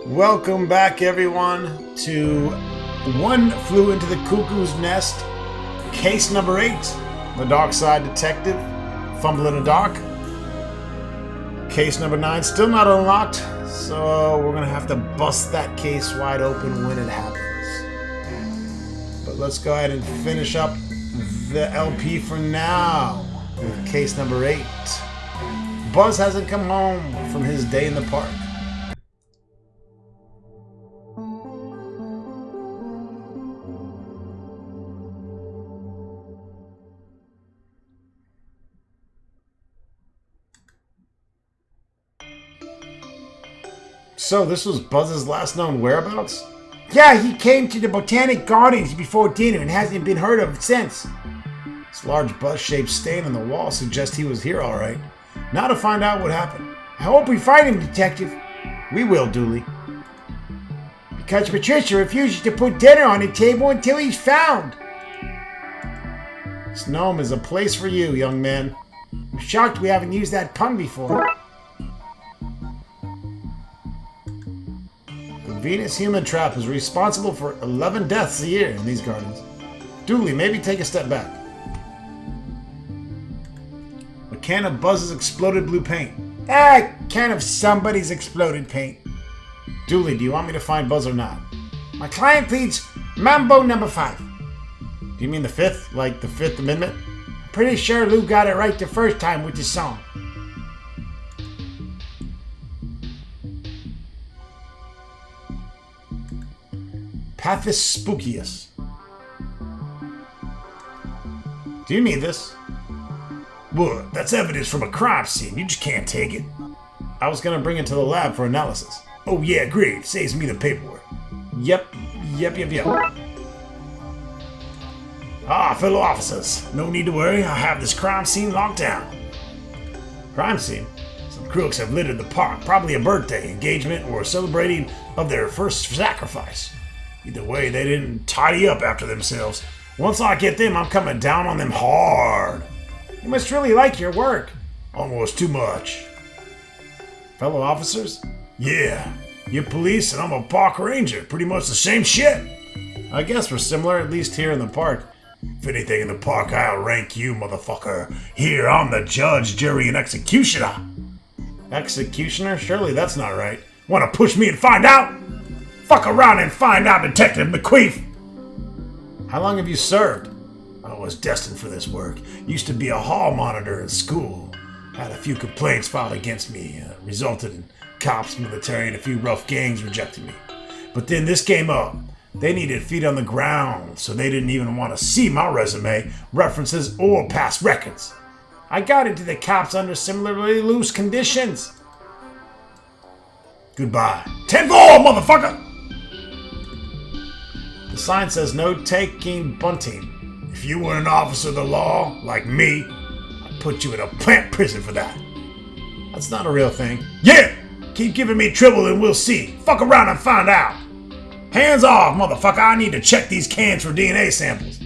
Welcome back, everyone, to One Flew into the Cuckoo's Nest, case number 8, the Darkside detective, Fumble in the Dark. Case number 9, still not unlocked, so we're going to have to bust that case wide open when it happens. But let's go ahead and finish up the LP for now with case number 8. Buzz hasn't come home from his day in the park. So this was Buzz's last known whereabouts? Yeah, he came to the Botanic Gardens before dinner and hasn't been heard of since. This large bus-shaped stain on the wall suggests he was here all right. Now to find out what happened. I hope we find him, Detective. We will, Dooley. Because Patricia refuses to put dinner on the table until he's found. This gnome is a place for you, young man. I'm shocked we haven't used that pun before. The Venus human trap is responsible for 11 deaths a year in these gardens. Dooley, maybe take a step back. A can of Buzz's exploded blue paint. A can of somebody's exploded paint. Dooley, do you want me to find Buzz or not? My client pleads Mambo number 5. Do you mean the 5th? Like the 5th Amendment? Pretty sure Lou got it right the first time with the song. Pathis Spookius. Do you need this? What? That's evidence from a crime scene. You just can't take it. I was gonna bring it to the lab for analysis. Oh yeah, great. Saves me the paperwork. Yep. Fellow officers, no need to worry. I have this crime scene locked down. Crime scene? Some crooks have littered the park, probably a birthday, engagement, or celebrating of their first sacrifice. Either way, they didn't tidy up after themselves. Once I get them, I'm coming down on them hard. You must really like your work. Almost too much. Fellow officers? Yeah, you're police and I'm a park ranger. Pretty much the same shit. I guess we're similar, at least here in the park. If anything in the park, I'll rank you, motherfucker. Here, I'm the judge, jury, and executioner. Executioner? Surely that's not right. Wanna push me and find out? Fuck around and find out, Detective McQueef! How long have you served? I was destined for this work. Used to be a hall monitor in school. Had a few complaints filed against me. Resulted in cops, military, and a few rough gangs rejecting me. But then this came up. They needed feet on the ground, so they didn't even want to see my resume, references, or past records. I got into the cops under similarly loose conditions. Goodbye. 10-4, motherfucker! The sign says no taking bunting. If you were an officer of the law, like me, I'd put you in a plant prison for that. That's not a real thing. Yeah! Keep giving me trouble and we'll see. Fuck around and find out. Hands off, motherfucker. I need to check these cans for DNA samples.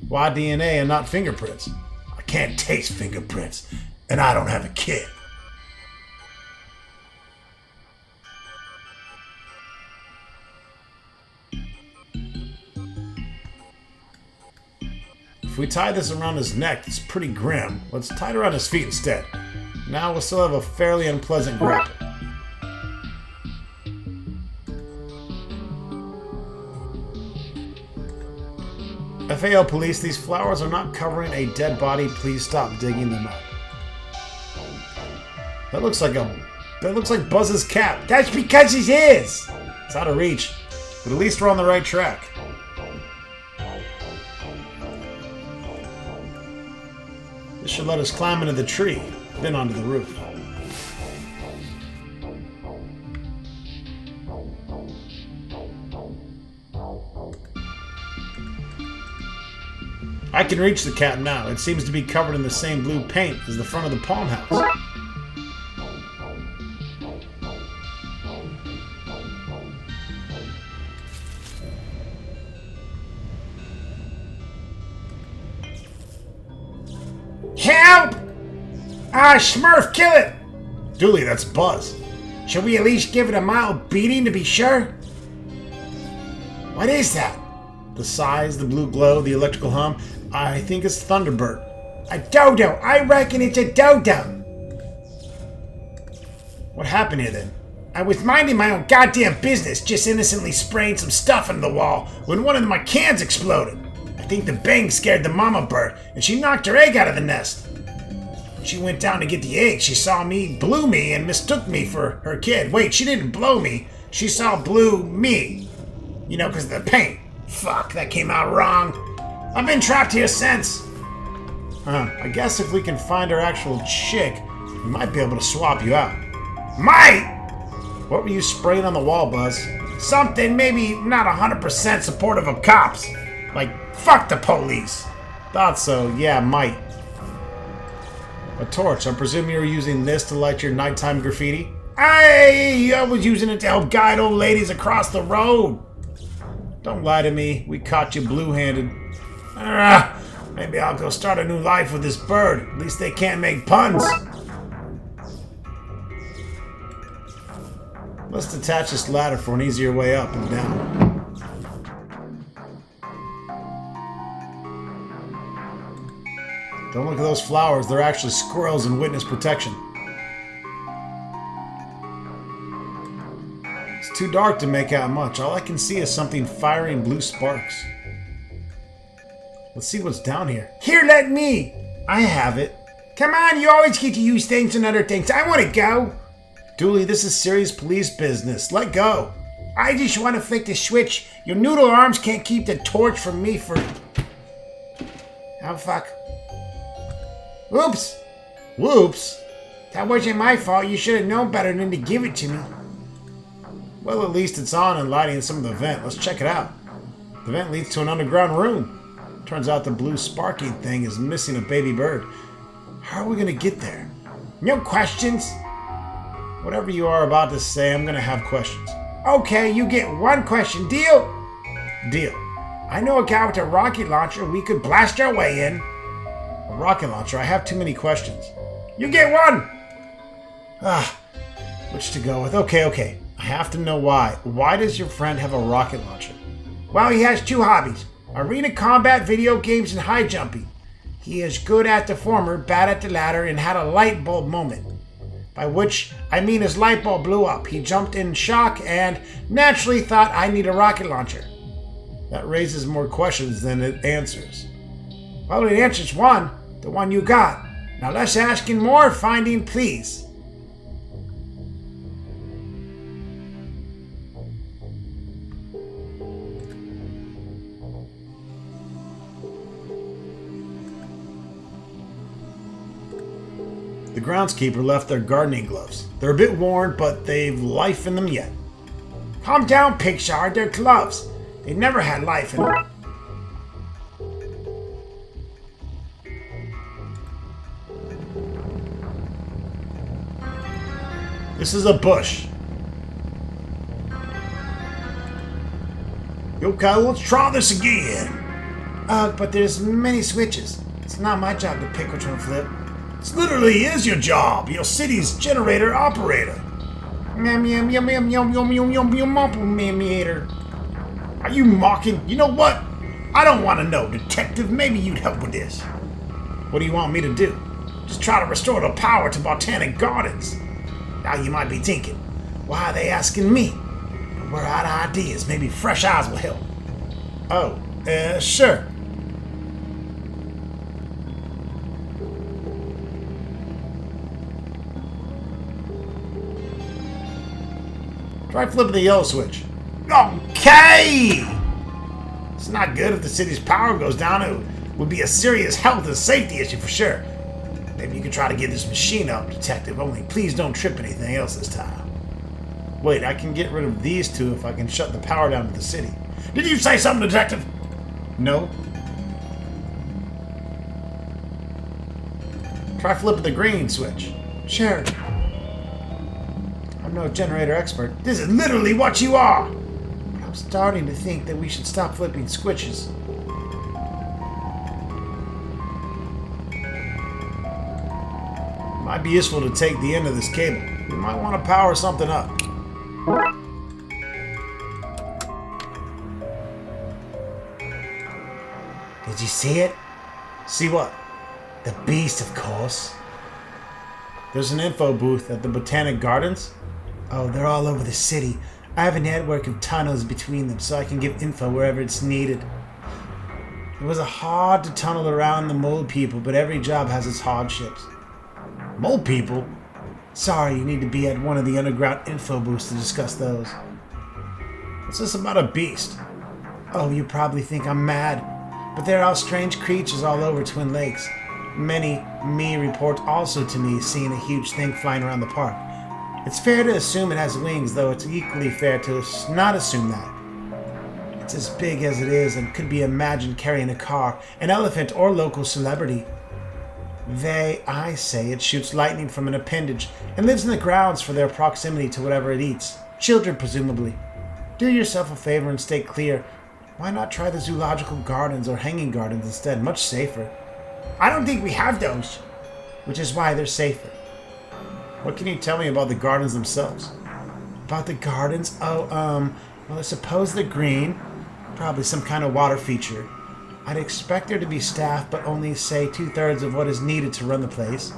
Why DNA and not fingerprints? I can't taste fingerprints, and I don't have a kid. If we tie this around his neck, it's pretty grim. Let's tie it around his feet instead. Now we'll still have a fairly unpleasant grapple. FAL police, these flowers are not covering a dead body. Please stop digging them up. That looks like Buzz's cap. That's because it is. It's out of reach, but at least we're on the right track. This should let us climb into the tree, then onto the roof. I can reach the cat now. It seems to be covered in the same blue paint as the front of the palm house. Help! Ah, Smurf, kill it! Dooley, that's Buzz. Should we at least give it a mild beating to be sure? What is that? The size, the blue glow, the electrical hum. I think it's Thunderbird. A dodo. I reckon it's a dodo. What happened here then? I was minding my own goddamn business, just innocently spraying some stuff into the wall when one of my cans exploded. I think the bang scared the mama bird, and she knocked her egg out of the nest. When she went down to get the egg, she saw me, blew me, and mistook me for her kid. Wait, she didn't blow me. She saw blue me. You know, because of the paint. Fuck, that came out wrong. I've been trapped here since. I guess if we can find our actual chick, we might be able to swap you out. Might! What were you spraying on the wall, Buzz? Something maybe not 100% supportive of cops. Like, fuck the police. Thought so, yeah, might. A torch. I presume you were using this to light your nighttime graffiti? I was using it to help guide old ladies across the road. Don't lie to me. We caught you blue-handed. Maybe I'll go start a new life with this bird. At least they can't make puns. Let's detach this ladder for an easier way up and down. Don't look at those flowers. They're actually squirrels in witness protection. It's too dark to make out much. All I can see is something firing blue sparks. Let's see what's down here. Here, let me. I have it. Come on, you always get to use things and other things. I want to go. Dooley, this is serious police business. Let go. I just want to flick the switch. Your noodle arms can't keep the torch from me for... Oh, fuck. Oops. Whoops. That wasn't my fault. You should have known better than to give it to me. Well, at least it's on and lighting some of the vent. Let's check it out. The vent leads to an underground room. Turns out the blue sparking thing is missing a baby bird. How are we going to get there? No questions? Whatever you are about to say, I'm going to have questions. Okay, you get one question. Deal? Deal. I know a guy with a rocket launcher. We could blast our way in. A rocket launcher? I have too many questions. You get one! Which to go with? Okay. I have to know why. Why does your friend have a rocket launcher? Well, he has two hobbies. Arena combat, video games, and high jumping. He is good at the former, bad at the latter, and had a light bulb moment. By which I mean his light bulb blew up. He jumped in shock and naturally thought I need a rocket launcher. That raises more questions than it answers. Well, it answers one, the one you got. Now less asking, more finding, please. The groundskeeper left their gardening gloves. They're a bit worn, but they've life in them yet. Calm down, Pigshard. They're gloves. They never had life in them. This is a bush. Okay, let's try this again. But there's many switches. It's not my job to pick which one to flip. This literally is your job, your city's generator operator. Are you mocking? You know what? I don't want to know, Detective. Maybe you'd help with this. What do you want me to do? Just try to restore the power to Botanic Gardens. Now you might be thinking, why are they asking me? But we're out of ideas. Maybe fresh eyes will help. Oh, sure. Try flipping the yellow switch. Okay! It's not good if the city's power goes down. It would be a serious health and safety issue for sure. Maybe you can try to get this machine up, Detective, only please don't trip anything else this time. Wait, I can get rid of these two if I can shut the power down to the city. Did you say something, Detective? No. Try flipping the green switch. Sure. I'm no generator expert. This is literally what you are! I'm starting to think that we should stop flipping switches. Might be useful to take the end of this cable. You might want to power something up. Did you see it? See what? The beast, of course. There's an info booth at the Botanic Gardens. Oh, they're all over the city. I have a network of tunnels between them so I can give info wherever it's needed. It was hard to tunnel around the mole people, but every job has its hardships. Mole people? Sorry, you need to be at one of the underground info booths to discuss those. What's this about a beast? Oh, you probably think I'm mad, but there are strange creatures all over Twin Lakes. Many report also to me seeing a huge thing flying around the park. It's fair to assume it has wings, though it's equally fair to not assume that. It's as big as it is and could be imagined carrying a car, an elephant, or local celebrity. I say it shoots lightning from an appendage and lives in the grounds for their proximity to whatever it eats. Children, presumably. Do yourself a favor and stay clear. Why not try the zoological gardens or hanging gardens instead? Much safer. I don't think we have those. Which is why they're safer. What can you tell me about the gardens themselves? About the gardens? Well, I suppose they're green. Probably some kind of water feature. I'd expect there to be staff, but only, say, 2/3 of what is needed to run the place.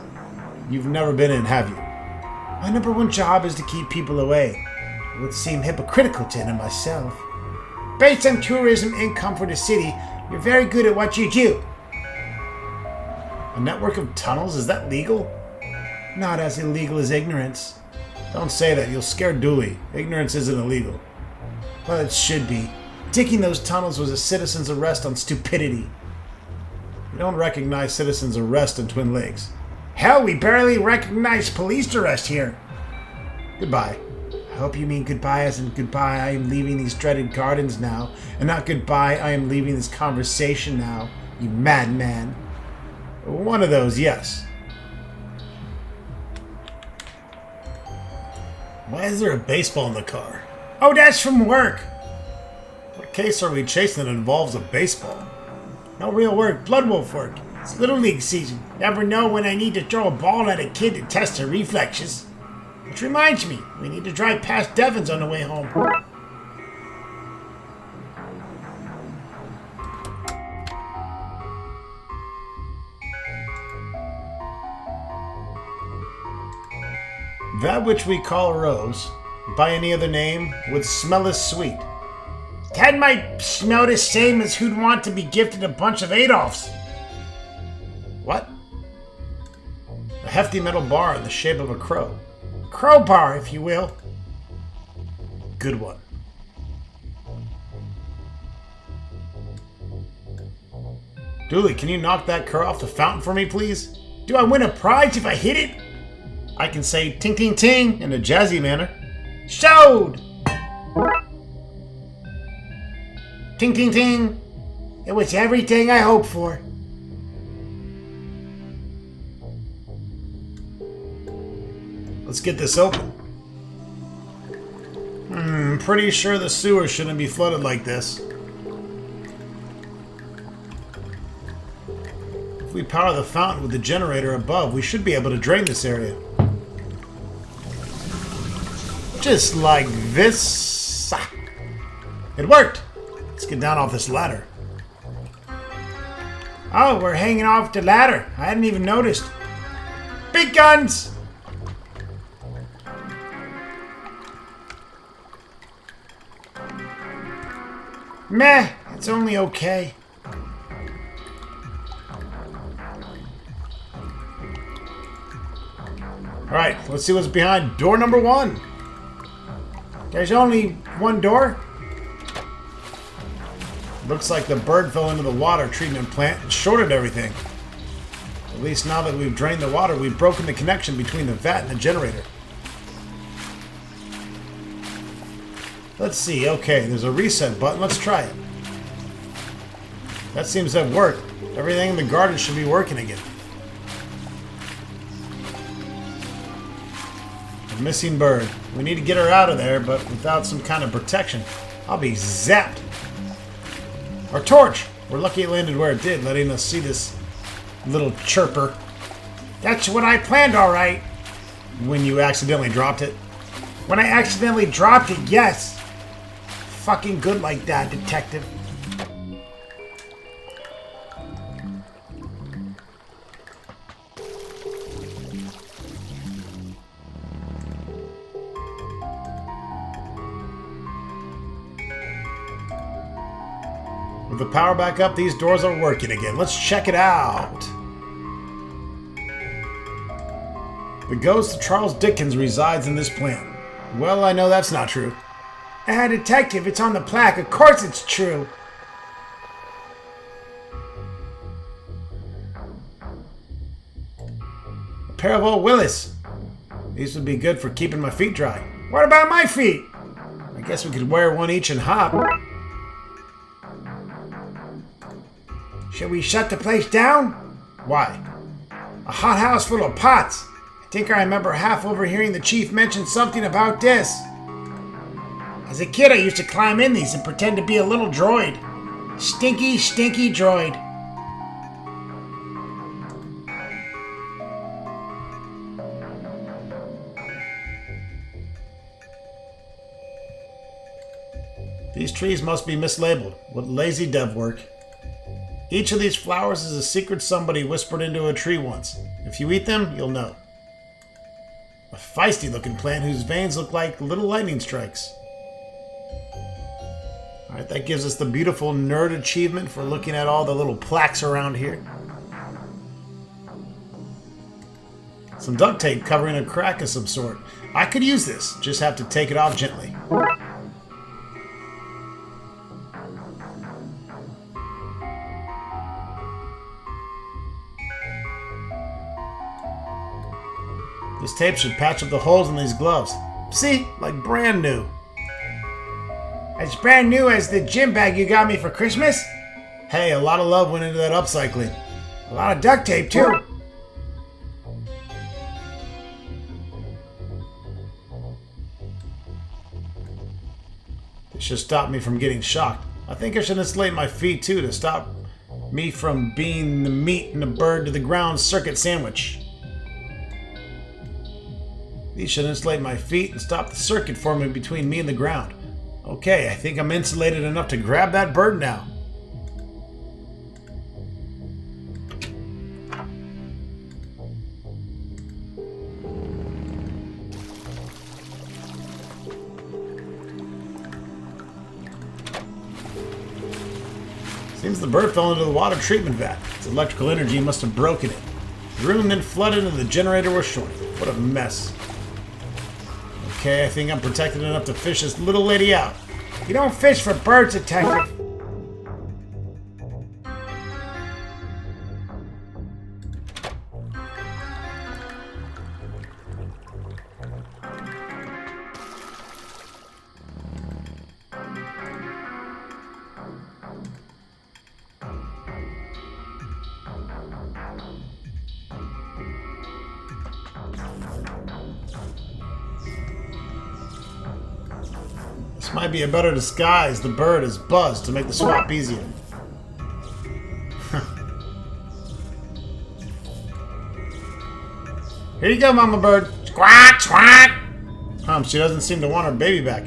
You've never been in, have you? My number one job is to keep people away. It would seem hypocritical to enter myself. Based on tourism income for the city, you're very good at what you do. A network of tunnels? Is that legal? Not as illegal as ignorance. Don't say that. You'll scare Dooley. Ignorance isn't illegal. Well, it should be. Digging those tunnels was a citizen's arrest on stupidity. We don't recognize citizen's arrest in Twin Lakes. Hell, we barely recognize police arrest here. Goodbye. I hope you mean goodbye as in goodbye, I am leaving these dreaded gardens now, and not goodbye, I am leaving this conversation now, you madman. One of those, yes. Why is there a baseball in the car? Oh, that's from work. What case are we chasing that involves a baseball? No real work, blood wolf work. It's Little League season. Never know when I need to throw a ball at a kid to test their reflexes. Which reminds me, we need to drive past Devon's on the way home. That which we call a rose, by any other name, would smell as sweet. That might smell the same as who'd want to be gifted a bunch of Adolfs. What? A hefty metal bar in the shape of a crow. Crowbar, if you will. Good one. Dooley, can you knock that cur off the fountain for me, please? Do I win a prize if I hit it? I can say ting ting ting in a jazzy manner. Showed! Ting ting ting. It was everything I hoped for. Let's get this open. Pretty sure the sewer shouldn't be flooded like this. If we power the fountain with the generator above, we should be able to drain this area. Just like this. It worked! Let's get down off this ladder. Oh, we're hanging off the ladder. I hadn't even noticed. Big guns! Meh, it's only okay. Alright, let's see what's behind door number 1. There's only one door? Looks like the bird fell into the water treatment plant and shorted everything. At least now that we've drained the water, we've broken the connection between the vat and the generator. Let's see, okay, there's a reset button, let's try it. That seems to have worked. Everything in the garden should be working again. A missing bird. We need to get her out of there, but without some kind of protection, I'll be zapped. Our torch! We're lucky it landed where it did, letting us see this little chirper. That's what I planned, all right. When you accidentally dropped it? When I accidentally dropped it, yes. Fucking good like that, detective. With the power back up, these doors are working again. Let's check it out. The ghost of Charles Dickens resides in this plant. Well, I know that's not true. Detective, it's on the plaque. Of course it's true. A pair of old Willis. These would be good for keeping my feet dry. What about my feet? I guess we could wear one each and hop. Should we shut the place down? Why? A hothouse full of pots. I think I remember half overhearing the chief mention something about this. As a kid, I used to climb in these and pretend to be a little droid. Stinky, stinky droid. These trees must be mislabeled. What lazy dev work. Each of these flowers is a secret somebody whispered into a tree once. If you eat them, you'll know. A feisty looking plant whose veins look like little lightning strikes. Alright, that gives us the beautiful nerd achievement for looking at all the little plaques around here. Some duct tape covering a crack of some sort. I could use this, just have to take it off gently. This tape should patch up the holes in these gloves. See? Like brand new. As brand new as the gym bag you got me for Christmas? Hey, a lot of love went into that upcycling. A lot of duct tape, too. It should stop me from getting shocked. I think I should insulate my feet, too, to stop me from being the meat and the bird to the ground circuit sandwich. These should insulate my feet and stop the circuit forming between me and the ground. Okay, I think I'm insulated enough to grab that bird now. Seems the bird fell into the water treatment vat. Its electrical energy must have broken it. The room then flooded and the generator was short. What a mess. Okay, I think I'm protected enough to fish this little lady out. You don't fish for birds, detective. This might be a better disguise. The bird is buzzed to make the swap easier. Here you go, Mama Bird. Squawk, squawk. She doesn't seem to want her baby back.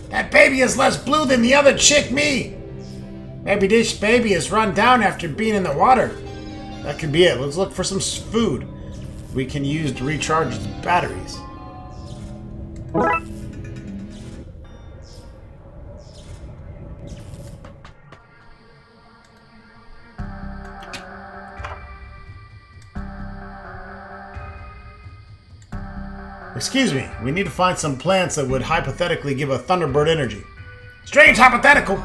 That baby is less blue than the other chick, me. Maybe this baby is run down after being in the water. That could be it. Let's look for some food we can use to recharge its batteries. Excuse me, we need to find some plants that would hypothetically give a Thunderbird energy. Strange hypothetical.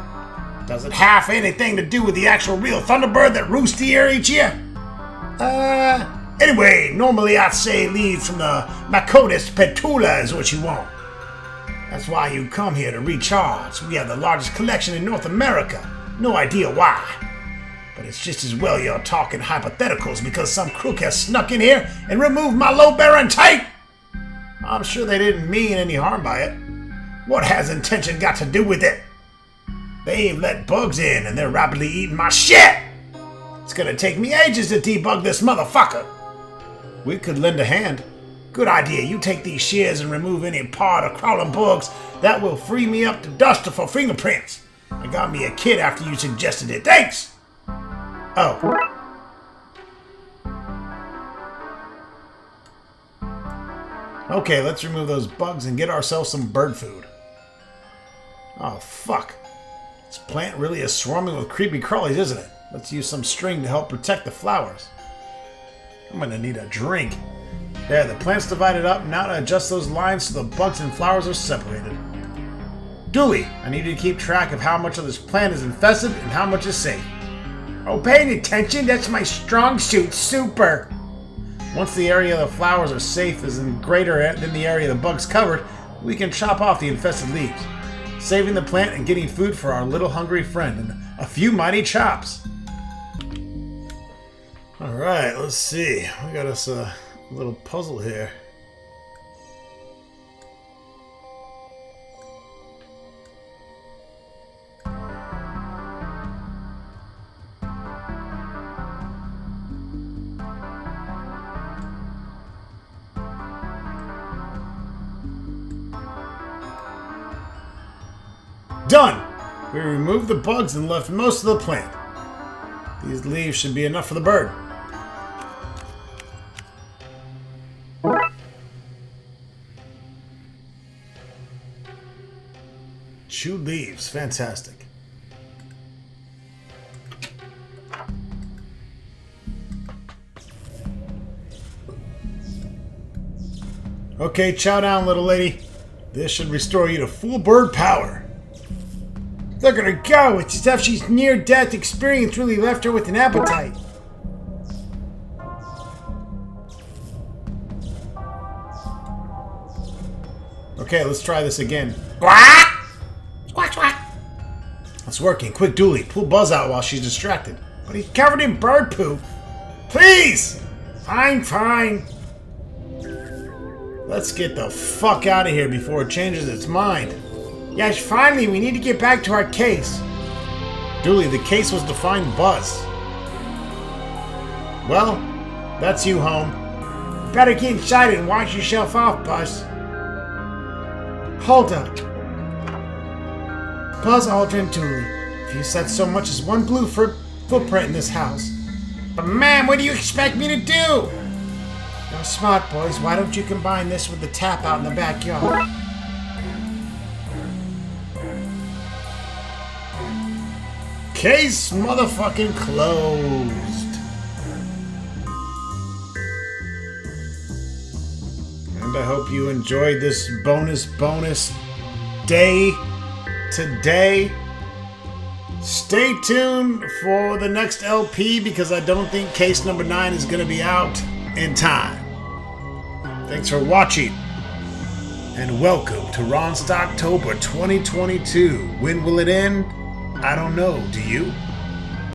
Does it have anything to do with the actual real Thunderbird that roosts here each year? Anyway, normally I'd say leaves from the Macotis petula is what you want. That's why you come here to recharge. We have the largest collection in North America. No idea why. But it's just as well you're talking hypotheticals because some crook has snuck in here and removed my low-bearing tape. I'm sure they didn't mean any harm by it. What has intention got to do with it? They've let bugs in and they're rapidly eating my shit! It's gonna take me ages to debug this motherfucker. We could lend a hand. Good idea. You take these shears and remove any part of crawling bugs. That will free me up to duster for fingerprints. I got me a kit after you suggested it. Thanks! Oh. Okay, let's remove those bugs and get ourselves some bird food. Oh, fuck. This plant really is swarming with creepy crawlies, isn't it? Let's use some string to help protect the flowers. I'm gonna need a drink. There, the plant's divided up. Now to adjust those lines so the bugs and flowers are separated. Dooley, I need you to keep track of how much of this plant is infested and how much is safe. Oh, paying attention? That's my strong suit. Super! Once the area of the flowers are safe is greater than the area the bugs covered, we can chop off the infested leaves, saving the plant and getting food for our little hungry friend and a few mighty chops. Alright, let's see. We got us a little puzzle here. Done! We removed the bugs and left most of the plant. These leaves should be enough for the bird. Chewed leaves, fantastic. Okay, chow down, little lady. This should restore you to full bird power. Look at her go! It's as if she's near-death experience really left her with an appetite. Okay, let's try this again. Quack! Quack, quack! It's working. Quick, Dooley, pull Buzz out while she's distracted. But he's covered in bird poop. Please! Fine, fine. Let's get the fuck out of here before it changes its mind. Yes, finally, we need to get back to our case. Dooley, the case was to find Buzz. Well, that's you home. You better get inside and wash yourself off, Buzz. Hold up. Buzz Aldrin Dooley, if you said so much as one blue footprint in this house. But man, what do you expect me to do? You're smart, boys. Why don't you combine this with the tap out in the backyard? Case motherfucking closed. And I hope you enjoyed this bonus day today. Stay tuned for the next LP because I don't think case number 9 is going to be out in time. Thanks for watching. And welcome to Ron Stocktober 2022. When will it end? I don't know. Do you?